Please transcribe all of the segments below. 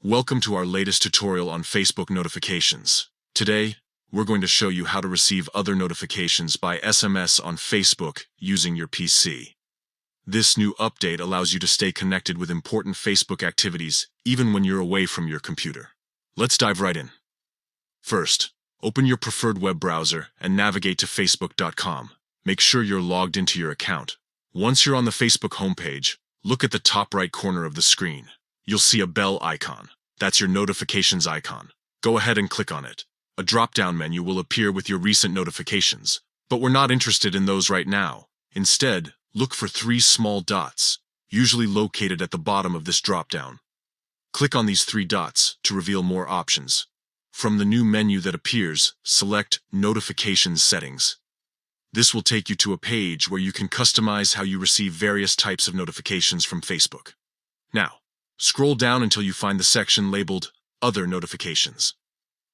Welcome to our latest tutorial on Facebook notifications. Today, we're going to show you how to receive other notifications by SMS on Facebook using your PC. This new update allows you to stay connected with important Facebook activities even when you're away from your computer. Let's dive right in. First, open your preferred web browser and navigate to facebook.com. Make sure you're logged into your account. Once you're on the Facebook homepage, look at the top right corner of the screen. You'll see a bell icon. That's your notifications icon. Go ahead and click on it. A drop-down menu will appear with your recent notifications, but we're not interested in those right now. Instead, look for three small dots, usually located at the bottom of this drop-down. Click on these three dots to reveal more options. From the new menu that appears, select Notifications Settings. This will take you to a page where you can customize how you receive various types of notifications from Facebook. Now, scroll down until you find the section labeled Other Notifications.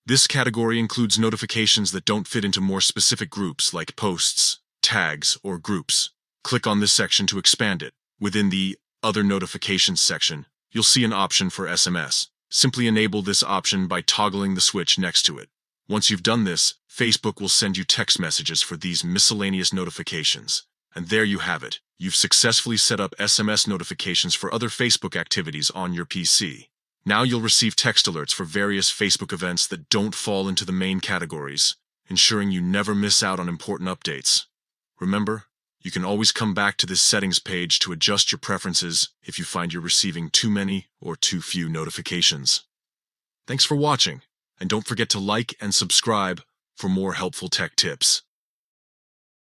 This category includes notifications that don't fit into more specific groups like posts, tags, or groups. Click on this section to expand it. Within the Other Notifications section, you'll see an option for SMS. Simply enable this option by toggling the switch next to it. Once you've done this, Facebook will send you text messages for these miscellaneous notifications. And there you have it. You've successfully set up SMS notifications for other Facebook activities on your PC. Now you'll receive text alerts for various Facebook events that don't fall into the main categories, ensuring you never miss out on important updates. Remember, you can always come back to this settings page to adjust your preferences if you find you're receiving too many or too few notifications. Thanks for watching, and don't forget to like and subscribe for more helpful tech tips.